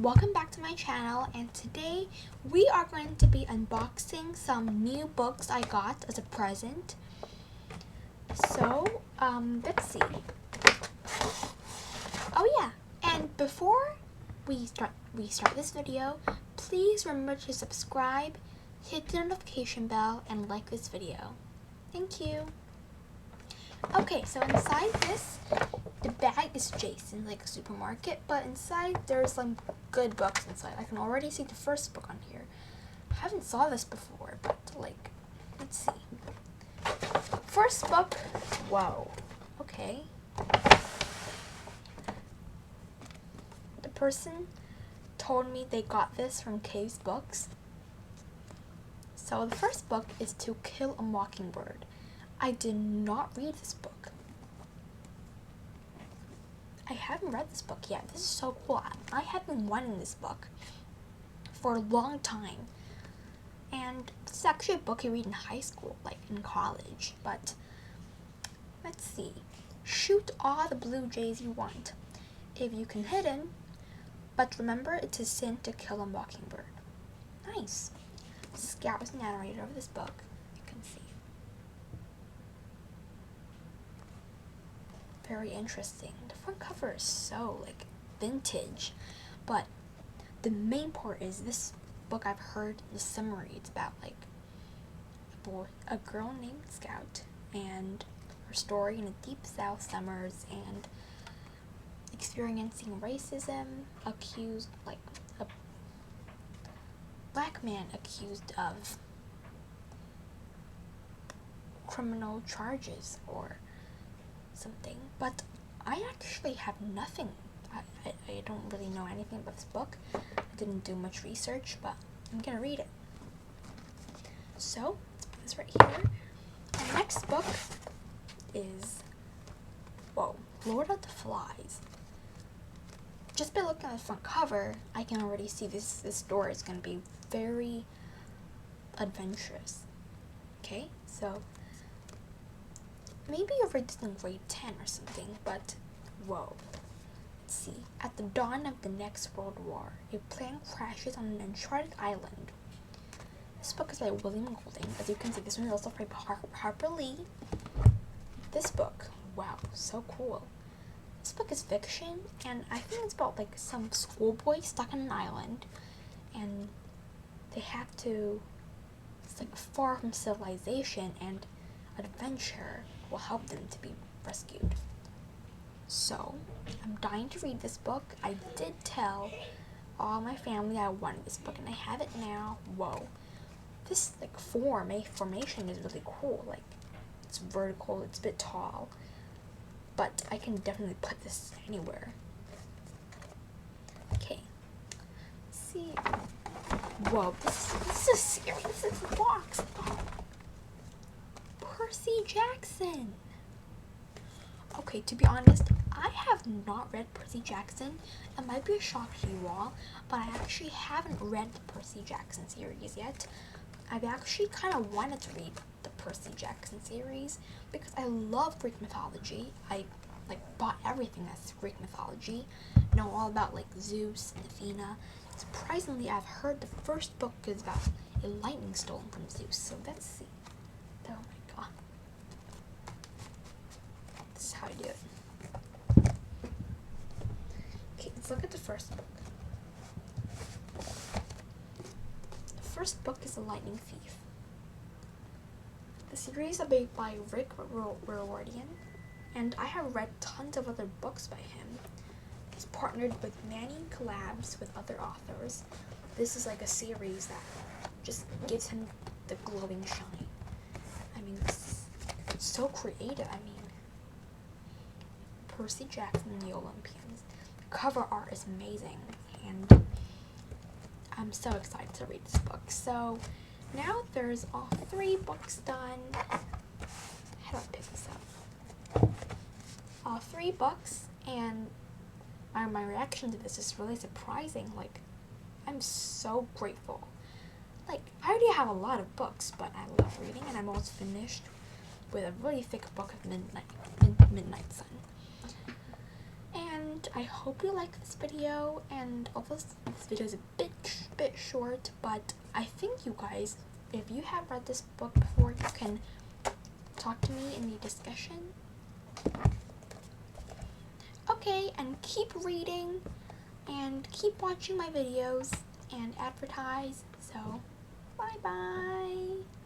welcome back to my channel, and today we are going to be unboxing some new books I got as a present. So, let's see. Oh yeah, and before we start this video, please remember to subscribe, hit the notification bell, and like this video. Thank you. Okay, so inside this, the bag is Jason, like a supermarket, but inside there's some good books inside. I can already see the first book on here. I haven't saw this before, but like, let's see. First book, whoa, okay. The person told me they got this from Caves Books. So the first book is To Kill a Mockingbird. I did not read this book. I haven't read this book yet. This is so cool. I have been wanting this book for a long time. And this is actually a book you read in high school, like in college. But let's see. Shoot all the blue jays you want, if you can hit him. But remember, it's a sin to kill a mockingbird. Nice. Scout is the narrator of this book. You can see. Very interesting. The front cover is so like vintage, but the main part is this book I've heard the summary. It's about like a girl named Scout and her story in the deep South summers and experiencing racism, accused like a black man accused of criminal charges or something, but I actually have nothing. I don't really know anything about this book. I didn't do much research, but I'm gonna read it. So, let's put this right here. The next book is, whoa, Lord of the Flies. Just by looking at the front cover, I can already see this story is gonna be very adventurous. Okay, so maybe you've read this in grade 10 or something, but whoa. Let's see. At the dawn of the next world war, a plane crashes on an uncharted island. This book is by William Golding. As you can see, this one is also by Harper Lee. This book, wow, so cool. This book is fiction, and I think it's about like some schoolboy stuck on an island, and they have to, it's like far from civilization, and adventure will help them to be rescued. So, I'm dying to read this book. I did tell all my family I wanted this book, and I have it now. Whoa. This like formation is really cool. Like, it's vertical, it's a bit tall, but I can definitely put this anywhere. Okay. Let's see. Whoa, this is a series. This is a box. Oh. Percy Jackson. Okay, to be honest, I have not read Percy Jackson. It might be a shock to you all, but I actually haven't read the Percy Jackson series yet. I've actually kind of wanted to read the Percy Jackson series because I love Greek mythology. I like bought everything that's Greek mythology. Know all about like Zeus and Athena. Surprisingly, I've heard the first book is about a lightning stolen from Zeus. So let's see. Oh my god. This is how I do it. Okay, let's look at the first book. The first book is The Lightning Thief. The series is by Rick Riordan, and I have read tons of other books by him. He's partnered with Manning collabs with other authors. This is like a series that just gives him the glowing shine. I mean, it's so creative. I mean, Percy Jackson and the Olympians. The cover art is amazing, and I'm so excited to read this book. So now there's all 3 books done. How do I pick this up? All 3 books, and my reaction to this is really surprising. Like, I'm so grateful. Like, I already have a lot of books, but I love reading, and I'm almost finished with a really thick book of Midnight Sun. And I hope you like this video, and although this video is a bit short, but I think you guys, if you have read this book before, you can talk to me in the discussion. Okay, and keep reading and keep watching my videos and advertise. So bye bye.